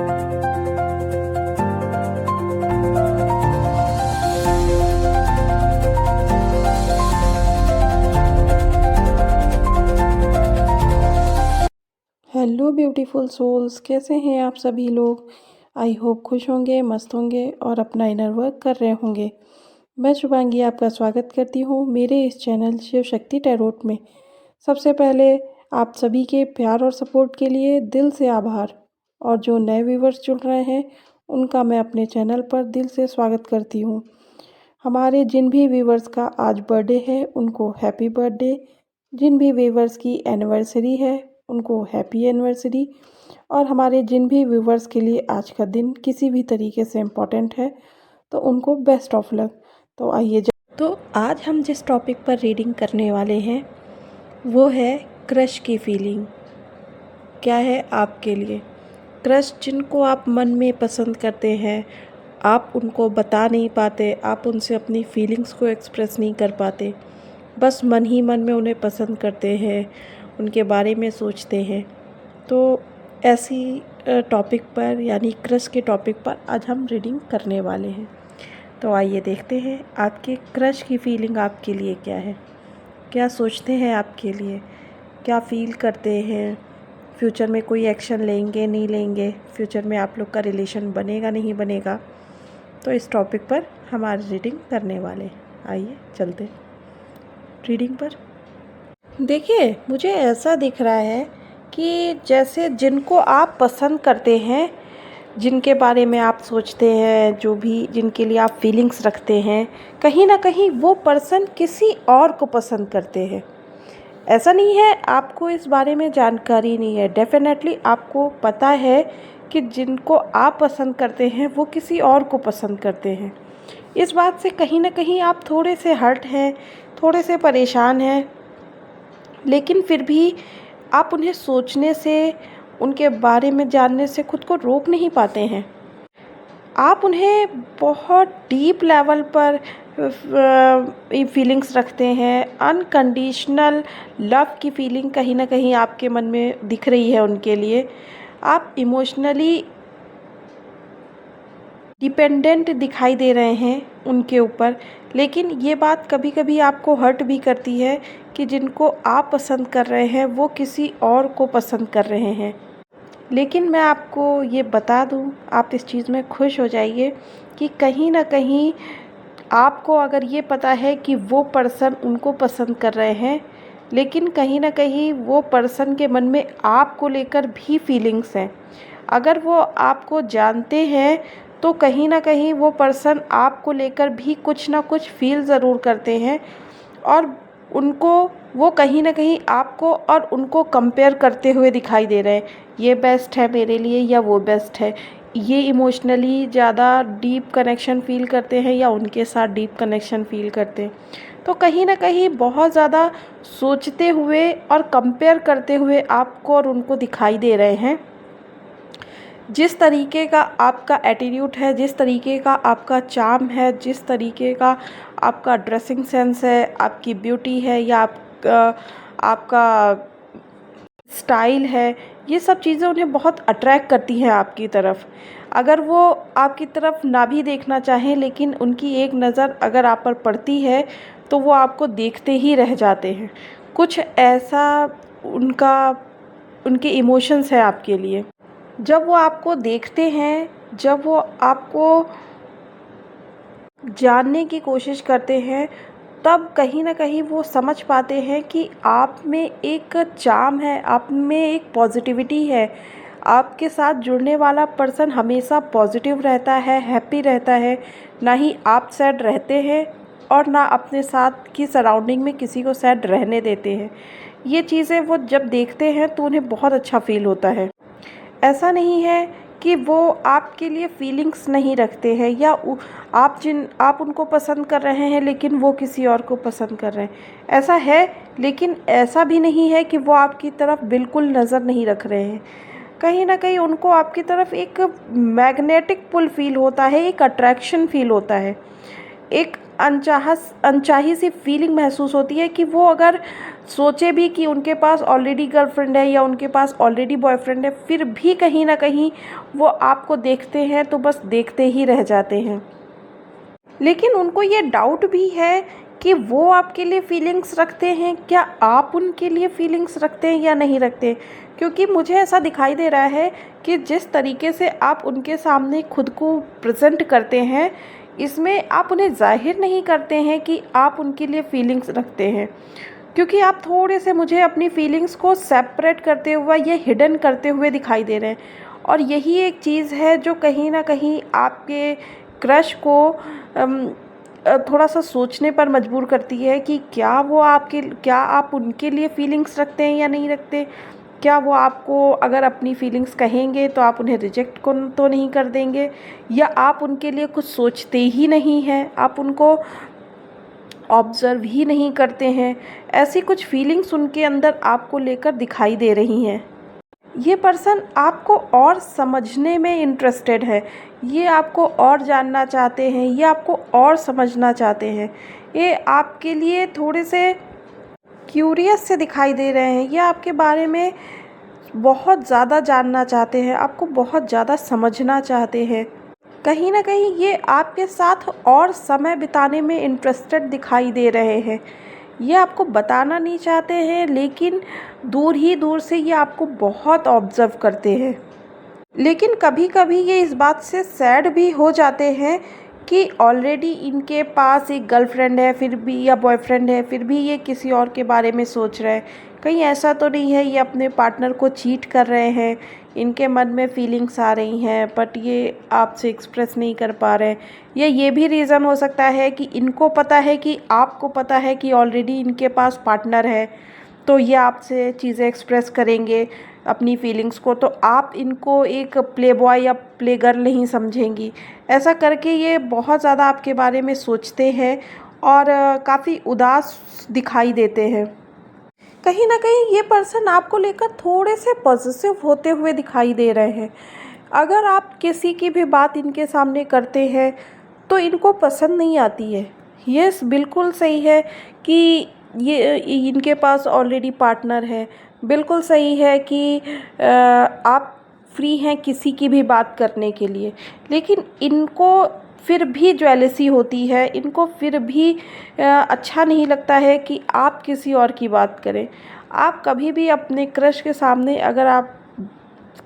Hello beautiful souls, कैसे हैं आप सभी लोग। आई होप खुश होंगे, मस्त होंगे और अपना इनर वर्क कर रहे होंगे। मैं शुभांगी आपका स्वागत करती हूँ मेरे इस चैनल शिव शक्ति टैरोट में। सबसे पहले आप सभी के प्यार और सपोर्ट के लिए दिल से आभार, और जो नए व्यूवर्स जुड़ रहे हैं उनका मैं अपने चैनल पर दिल से स्वागत करती हूँ। हमारे जिन भी व्यूवर्स का आज बर्थडे है उनको हैप्पी बर्थडे, जिन भी व्यूवर्स की एनिवर्सरी है उनको हैप्पी एनिवर्सरी, और हमारे जिन भी व्यूवर्स के लिए आज का दिन किसी भी तरीके से इम्पोर्टेंट है तो उनको बेस्ट ऑफ लक। तो आइए तो आज हम जिस टॉपिक पर रीडिंग करने वाले हैं वो है क्रश की फीलिंग। क्या है आपके लिए क्रश? जिनको आप मन में पसंद करते हैं, आप उनको बता नहीं पाते, आप उनसे अपनी फीलिंग्स को एक्सप्रेस नहीं कर पाते, बस मन ही मन में उन्हें पसंद करते हैं, उनके बारे में सोचते हैं। तो ऐसी टॉपिक पर यानी क्रश के टॉपिक पर आज हम रीडिंग करने वाले हैं। तो आइए देखते हैं आपके क्रश की फीलिंग आपके लिए क्या है, क्या सोचते हैं आपके लिए, क्या फील करते हैं, फ्यूचर में कोई एक्शन लेंगे नहीं लेंगे, फ्यूचर में आप लोग का रिलेशन बनेगा नहीं बनेगा। तो इस टॉपिक पर हमारी रीडिंग करने वाले। आइए चलते रीडिंग पर। देखिए, मुझे ऐसा दिख रहा है कि जैसे जिनको आप पसंद करते हैं, जिनके बारे में आप सोचते हैं, जो भी जिनके लिए आप फीलिंग्स रखते हैं, कहीं ना कहीं वो पर्सन किसी और को पसंद करते हैं। ऐसा नहीं है आपको इस बारे में जानकारी नहीं है, डेफिनेटली आपको पता है कि जिनको आप पसंद करते हैं वो किसी और को पसंद करते हैं। इस बात से कहीं ना कहीं आप थोड़े से हर्ट हैं, थोड़े से परेशान हैं, लेकिन फिर भी आप उन्हें सोचने से, उनके बारे में जानने से खुद को रोक नहीं पाते हैं। आप उन्हें बहुत डीप लेवल पर फीलिंग्स रखते हैं। अनकंडीशनल लव की फीलिंग कहीं ना कहीं आपके मन में दिख रही है उनके लिए। आप इमोशनली डिपेंडेंट दिखाई दे रहे हैं उनके ऊपर, लेकिन ये बात कभी कभी आपको हर्ट भी करती है कि जिनको आप पसंद कर रहे हैं वो किसी और को पसंद कर रहे हैं। लेकिन मैं आपको ये बता दूं, आप इस चीज़ में खुश हो जाइए कि कहीं ना कहीं आपको अगर ये पता है कि वो पर्सन उनको पसंद कर रहे हैं, लेकिन कहीं ना कहीं वो पर्सन के मन में आपको लेकर भी फीलिंग्स हैं। अगर वो आपको जानते हैं तो कहीं ना कहीं वो पर्सन आपको लेकर भी कुछ ना कुछ फील ज़रूर करते हैं, और उनको वो कहीं ना कहीं आपको और उनको कंपेयर करते हुए दिखाई दे रहे हैं। ये बेस्ट है मेरे लिए या वो बेस्ट है, ये इमोशनली ज़्यादा डीप कनेक्शन फ़ील करते हैं या उनके साथ डीप कनेक्शन फ़ील करते हैं। तो कहीं ना कहीं बहुत ज़्यादा सोचते हुए और कंपेयर करते हुए आपको और उनको दिखाई दे रहे हैं। जिस तरीके का आपका एटीट्यूड है, जिस तरीके का आपका चार्म है, जिस तरीके का आपका ड्रेसिंग सेंस है, आपकी ब्यूटी है या आपका स्टाइल है, ये सब चीज़ें उन्हें बहुत अट्रैक्ट करती हैं आपकी तरफ। अगर वो आपकी तरफ ना भी देखना चाहें, लेकिन उनकी एक नज़र अगर आप पर पड़ती है तो वो आपको देखते ही रह जाते हैं। कुछ ऐसा उनके इमोशंस हैं आपके लिए। जब वो आपको देखते हैं, जब वो आपको जानने की कोशिश करते हैं, तब कहीं ना कहीं वो समझ पाते हैं कि आप में एक चार्म है, आप में एक पॉजिटिविटी है। आपके साथ जुड़ने वाला पर्सन हमेशा पॉजिटिव रहता है, हैप्पी रहता है, ना ही आप सैड रहते हैं और ना अपने साथ की सराउंडिंग में किसी को सैड रहने देते हैं। ये चीज़ें वो जब देखते हैं तो उन्हें बहुत अच्छा फील होता है। ऐसा नहीं है कि वो आपके लिए फीलिंग्स नहीं रखते हैं या आप उनको पसंद कर रहे हैं लेकिन वो किसी और को पसंद कर रहे हैं। ऐसा है, लेकिन ऐसा भी नहीं है कि वो आपकी तरफ बिल्कुल नज़र नहीं रख रहे हैं। कहीं ना कहीं उनको आपकी तरफ एक मैग्नेटिक पुल फील होता है, एक अट्रैक्शन फील होता है, एक अनचाही सी फीलिंग महसूस होती है कि वो अगर सोचे भी कि उनके पास ऑलरेडी गर्लफ्रेंड है या उनके पास ऑलरेडी बॉयफ्रेंड है, फिर भी कहीं ना कहीं वो आपको देखते हैं तो बस देखते ही रह जाते हैं। लेकिन उनको ये डाउट भी है कि वो आपके लिए फीलिंग्स रखते हैं, क्या आप उनके लिए फीलिंग्स रखते हैं या नहीं रखते। क्योंकि मुझे ऐसा दिखाई दे रहा है कि जिस तरीके से आप उनके सामने खुद को प्रेजेंट करते हैं, इसमें आप उन्हें जाहिर नहीं करते हैं कि आप उनके लिए फीलिंग्स रखते हैं। क्योंकि आप थोड़े से मुझे अपनी फीलिंग्स को सेपरेट करते हुए या हिडन करते हुए दिखाई दे रहे हैं। और यही एक चीज़ है जो कहीं ना कहीं आपके क्रश को थोड़ा सा सोचने पर मजबूर करती है कि क्या आप उनके लिए फीलिंग्स रखते हैं या नहीं रखते। क्या वो आपको अगर अपनी फीलिंग्स कहेंगे तो आप उन्हें रिजेक्ट को तो नहीं कर देंगे, या आप उनके लिए कुछ सोचते ही नहीं हैं, आप उनको ऑब्ज़र्व ही नहीं करते हैं। ऐसी कुछ फीलिंग्स उनके अंदर आपको लेकर दिखाई दे रही हैं। ये पर्सन आपको और समझने में इंटरेस्टेड है, ये आपको और जानना चाहते हैं, ये आपको और समझना चाहते हैं। ये आपके लिए थोड़े से क्यूरियस से दिखाई दे रहे हैं, ये आपके बारे में बहुत ज़्यादा जानना चाहते हैं, आपको बहुत ज़्यादा समझना चाहते हैं। कहीं ना कहीं ये आपके साथ और समय बिताने में इंटरेस्टेड दिखाई दे रहे हैं। ये आपको बताना नहीं चाहते हैं, लेकिन दूर ही दूर से ये आपको बहुत ऑब्ज़र्व करते हैं। लेकिन कभी कभी ये इस बात से सैड भी हो जाते हैं कि ऑलरेडी इनके पास एक गर्लफ्रेंड है फिर भी, या बॉयफ्रेंड है, फिर भी ये किसी और के बारे में सोच रहे हैं। कहीं ऐसा तो नहीं है ये अपने पार्टनर को चीट कर रहे हैं, इनके मन में फीलिंग्स आ रही हैं बट ये आपसे एक्सप्रेस नहीं कर पा रहे हैं। या ये भी रीज़न हो सकता है कि इनको पता है कि आपको पता है कि ऑलरेडी इनके पास पार्टनर है, तो ये आपसे चीज़ें एक्सप्रेस करेंगे अपनी फीलिंग्स को, तो आप इनको एक प्ले बॉय या प्ले गर्ल नहीं समझेंगी। ऐसा करके ये बहुत ज़्यादा आपके बारे में सोचते हैं और काफ़ी उदास दिखाई देते हैं। कहीं ना कहीं ये पर्सन आपको लेकर थोड़े से पॉजिटिव होते हुए दिखाई दे रहे हैं। अगर आप किसी की भी बात इनके सामने करते हैं तो इनको पसंद नहीं आती है। यस, बिल्कुल सही है कि ये इनके पास ऑलरेडी पार्टनर है। बिल्कुल सही है कि आप फ्री हैं किसी की भी बात करने के लिए, लेकिन इनको फिर भी ज्वेलसी होती है, इनको फिर भी अच्छा नहीं लगता है कि आप किसी और की बात करें। आप कभी भी अपने क्रश के सामने अगर आप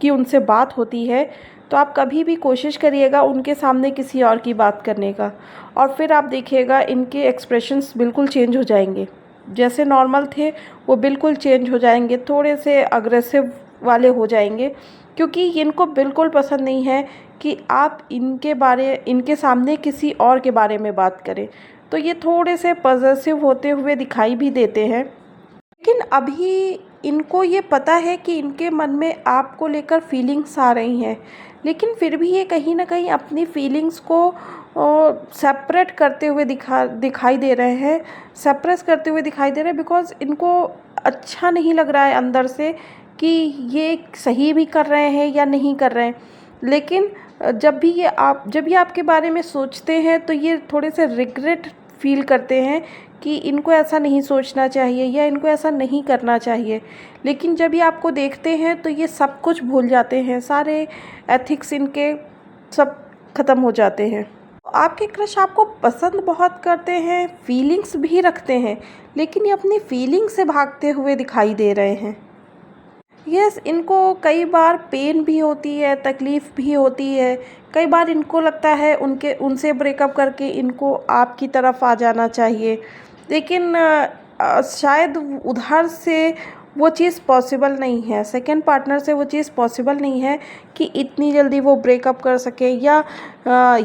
की उनसे बात होती है तो आप कभी भी कोशिश करिएगा उनके सामने किसी और की बात करने का, और फिर आप देखिएगा इनके एक्सप्रेशंस बिल्कुल चेंज हो जाएंगे। जैसे नॉर्मल थे वो बिल्कुल चेंज हो जाएंगे, थोड़े से अग्रेसिव वाले हो जाएंगे, क्योंकि इनको बिल्कुल पसंद नहीं है कि आप इनके सामने किसी और के बारे में बात करें। तो ये थोड़े से पॉजिटिव होते हुए दिखाई भी देते हैं। लेकिन अभी इनको ये पता है कि इनके मन में आपको लेकर फीलिंग्स आ रही हैं, लेकिन फिर भी ये कहीं ना कहीं अपनी फीलिंग्स को सेपरेट करते हुए दिखाई दे रहे हैं, सप्रेस करते हुए दिखाई दे रहे हैं, बिकॉज़ इनको अच्छा नहीं लग रहा है अंदर से कि ये सही भी कर रहे हैं या नहीं कर रहे हैं। लेकिन जब ये आपके बारे में सोचते हैं तो ये थोड़े से रिग्रेट फील करते हैं कि इनको ऐसा नहीं सोचना चाहिए या इनको ऐसा नहीं करना चाहिए। लेकिन जब ये आपको देखते हैं तो ये सब कुछ भूल जाते हैं, सारे एथिक्स इनके सब ख़त्म हो जाते हैं। आपके क्रश आपको पसंद बहुत करते हैं, फीलिंग्स भी रखते हैं, लेकिन ये अपनी फीलिंग से भागते हुए दिखाई दे रहे हैं। यस, इनको कई बार पेन भी होती है, तकलीफ़ भी होती है। कई बार इनको लगता है उनसे ब्रेकअप करके इनको आपकी तरफ आ जाना चाहिए, लेकिन शायद उधर से वो चीज़ पॉसिबल नहीं है, सेकंड पार्टनर से वो चीज़ पॉसिबल नहीं है कि इतनी जल्दी वो ब्रेकअप कर सके या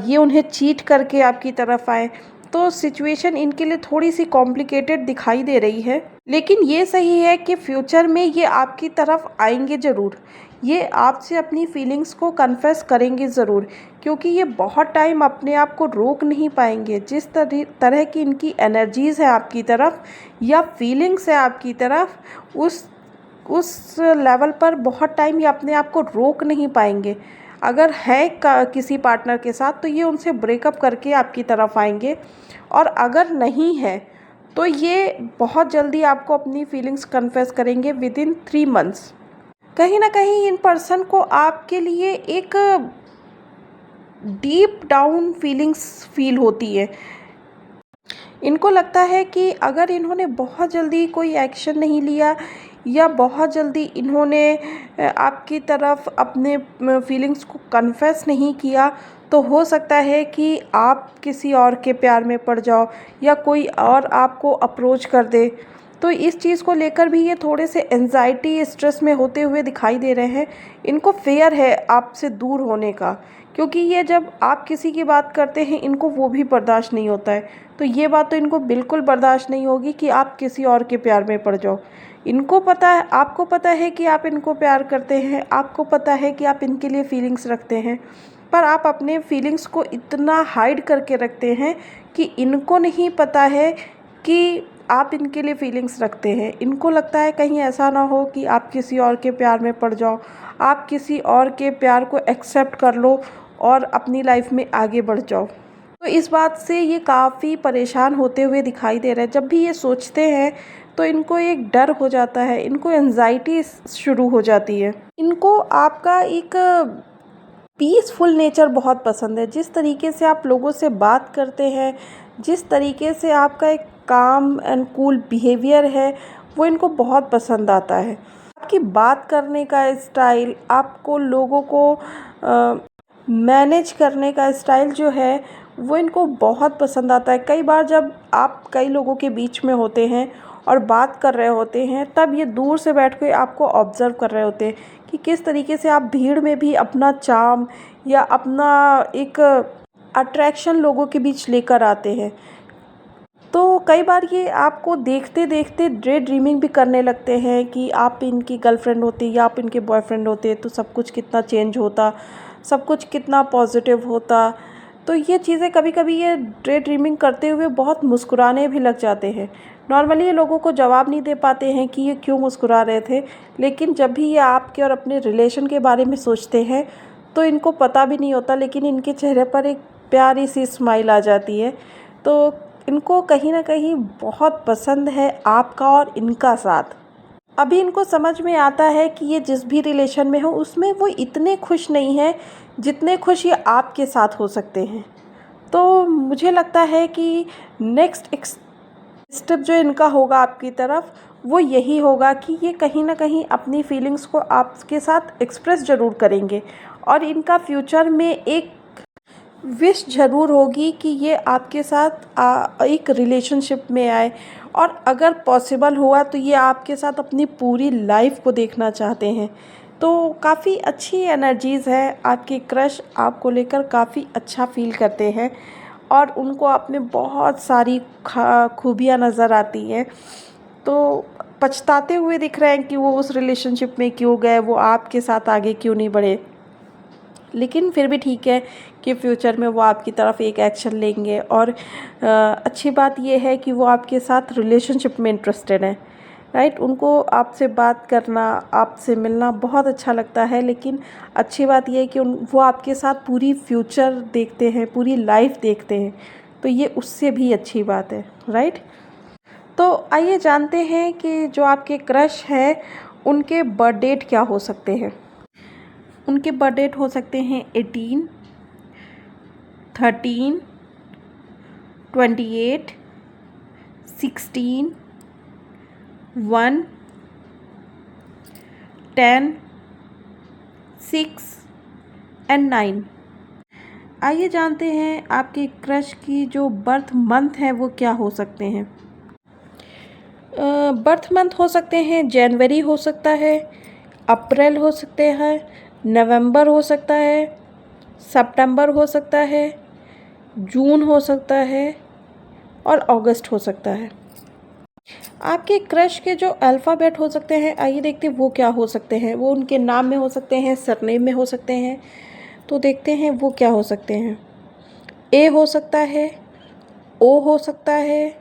ये उन्हें चीट करके आपकी तरफ आए। तो सिचुएशन इनके लिए थोड़ी सी कॉम्प्लिकेटेड दिखाई दे रही है। लेकिन ये सही है कि फ्यूचर में ये आपकी तरफ आएंगे ज़रूर, ये आपसे अपनी फीलिंग्स को कन्फेस करेंगे ज़रूर, क्योंकि ये बहुत टाइम अपने आप को रोक नहीं पाएंगे। जिस तरह की इनकी एनर्जीज़ है आपकी तरफ या फीलिंग्स है आपकी तरफ, उस लेवल पर बहुत टाइम ये अपने आप को रोक नहीं पाएंगे। अगर है किसी पार्टनर के साथ तो ये उनसे ब्रेकअप करके आपकी तरफ आएंगे, और अगर नहीं है तो ये बहुत जल्दी आपको अपनी फीलिंग्स कन्फेस करेंगे विदिन 3 मंथ्स। कहीं ना कहीं इन पर्सन को आपके लिए एक डीप डाउन फीलिंग्स फील होती है। इनको लगता है कि अगर इन्होंने बहुत जल्दी कोई एक्शन नहीं लिया या बहुत जल्दी इन्होंने आपकी तरफ अपने फीलिंग्स को कन्फेस नहीं किया, तो हो सकता है कि आप किसी और के प्यार में पड़ जाओ या कोई और आपको अप्रोच कर दे। तो इस चीज़ को लेकर भी ये थोड़े से एंजाइटी स्ट्रेस में होते हुए दिखाई दे रहे हैं। इनको फेयर है आपसे दूर होने का, क्योंकि ये जब आप किसी की बात करते हैं इनको वो भी बर्दाश्त नहीं होता है। तो ये बात तो इनको बिल्कुल बर्दाश्त नहीं होगी कि आप किसी और के प्यार में पड़ जाओ। इनको पता है, आपको पता है कि आप इनको प्यार करते हैं, आपको पता है कि आप इनके लिए फीलिंग्स रखते हैं, पर आप अपने फीलिंग्स को इतना हाइड करके रखते हैं कि इनको नहीं पता है कि आप इनके लिए फीलिंग्स रखते हैं। इनको लगता है कहीं ऐसा ना हो कि आप किसी और के प्यार में पड़ जाओ, आप किसी और के प्यार को एक्सेप्ट कर लो और अपनी लाइफ में आगे बढ़ जाओ। तो इस बात से ये काफ़ी परेशान होते हुए दिखाई दे रहे हैं। जब भी ये सोचते हैं तो इनको एक डर हो जाता है, इनको एंजाइटी शुरू हो जाती है। इनको आपका एक पीसफुल नेचर बहुत पसंद है। जिस तरीके से आप लोगों से बात करते हैं, जिस तरीके से आपका एक काम एंड कूल बिहेवियर है, वो इनको बहुत पसंद आता है। आपकी बात करने का स्टाइल, आपको लोगों को मैनेज करने का स्टाइल जो है वो इनको बहुत पसंद आता है। कई बार जब आप कई लोगों के बीच में होते हैं और बात कर रहे होते हैं, तब ये दूर से बैठ के आपको ऑब्ज़र्व कर रहे होते हैं कि किस तरीके से आप भीड़ में भी अपना चार्म या अपना एक अट्रैक्शन लोगों के बीच लेकर आते हैं। तो कई बार ये आपको देखते देखते डे ड्रीमिंग भी करने लगते हैं कि आप इनकी गर्लफ्रेंड होती या आप इनके बॉयफ्रेंड होते तो सब कुछ कितना चेंज होता, सब कुछ कितना पॉजिटिव होता। तो ये चीज़ें कभी कभी ये डे ड्रीमिंग करते हुए बहुत मुस्कुराने भी लग जाते हैं। नॉर्मली ये लोगों को जवाब नहीं दे पाते हैं कि ये क्यों मुस्कुरा रहे थे, लेकिन जब भी ये आपके और अपने रिलेशन के बारे में सोचते हैं तो इनको पता भी नहीं होता, लेकिन इनके चेहरे पर एक प्यारी सी स्माइल आ जाती है। तो इनको कहीं ना कहीं बहुत पसंद है आपका और इनका साथ। अभी इनको समझ में आता है कि ये जिस भी रिलेशन में हो उसमें वो इतने खुश नहीं है जितने खुश ये आपके साथ हो सकते हैं। तो मुझे लगता है कि नेक्स्ट स्टेप जो इनका होगा आपकी तरफ वो यही होगा कि ये कहीं ना कहीं अपनी फीलिंग्स को आपके साथ एक्सप्रेस ज़रूर करेंगे, और इनका फ्यूचर में एक विश ज़रूर होगी कि ये आपके साथ एक रिलेशनशिप में आए, और अगर पॉसिबल हुआ तो ये आपके साथ अपनी पूरी लाइफ को देखना चाहते हैं। तो काफ़ी अच्छी एनर्जीज़ है, आपके क्रश आपको लेकर काफ़ी अच्छा फील करते हैं और उनको आप में बहुत सारी खूबियाँ नज़र आती हैं। तो पछताते हुए दिख रहे हैं कि वो उस रिलेशनशिप में क्यों गए, वो आपके साथ आगे क्यों नहीं बढ़े। लेकिन फिर भी ठीक है कि फ्यूचर में वो आपकी तरफ एक एक्शन लेंगे, और अच्छी बात ये है कि वो आपके साथ रिलेशनशिप में इंटरेस्टेड हैं, राइट। उनको आपसे बात करना, आपसे मिलना बहुत अच्छा लगता है, लेकिन अच्छी बात ये है कि वो आपके साथ पूरी फ्यूचर देखते हैं, पूरी लाइफ देखते हैं। तो ये उससे भी अच्छी बात है, राइट। तो आइए जानते हैं कि जो आपके क्रश हैं उनके बर्थ डेट क्या हो सकते हैं। उनके बर्थ डेट हो सकते हैं 18, 13, 28, 16, 1, 10, 6 एंड 9। आइए जानते हैं आपके क्रश की जो बर्थ मंथ है वो क्या हो सकते हैं। बर्थ मंथ हो सकते हैं जनवरी हो सकता है, अप्रैल हो सकते हैं, नवंबर हो सकता है, सितंबर हो सकता है, जून हो सकता है और अगस्त हो सकता है। आपके क्रश के जो अल्फ़ाबेट हो सकते हैं, आइए देखते हैं वो क्या हो सकते हैं। वो उनके नाम में हो सकते हैं, सरनेम में हो सकते हैं। तो देखते हैं वो क्या हो सकते हैं। ए हो सकता है, ओ हो सकता है,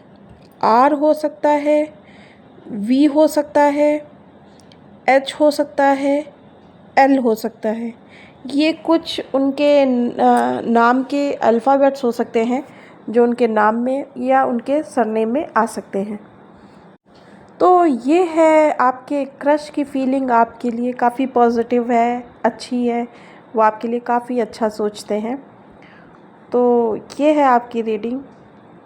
आर हो सकता है, वी हो सकता है, एच हो सकता है, एल हो सकता है। ये कुछ उनके नाम के अल्फ़ाबेट्स हो सकते हैं जो उनके नाम में या उनके सरनेम में आ सकते हैं। तो ये है आपके क्रश की फीलिंग आपके लिए काफ़ी पॉज़िटिव है, अच्छी है, वो आपके लिए काफ़ी अच्छा सोचते हैं। तो ये है आपकी रीडिंग।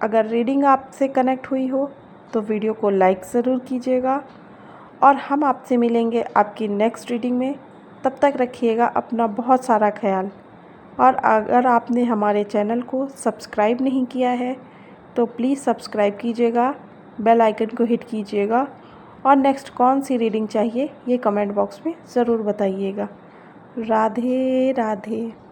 अगर रीडिंग आपसे कनेक्ट हुई हो तो वीडियो को लाइक ज़रूर कीजिएगा और हम आपसे मिलेंगे आपकी नेक्स्ट रीडिंग में। तब तक रखिएगा अपना बहुत सारा ख्याल। और अगर आपने हमारे चैनल को सब्सक्राइब नहीं किया है तो प्लीज़ सब्सक्राइब कीजिएगा, बेल आइकन को हिट कीजिएगा और नेक्स्ट कौन सी रीडिंग चाहिए ये कमेंट बॉक्स में ज़रूर बताइएगा। राधे राधे।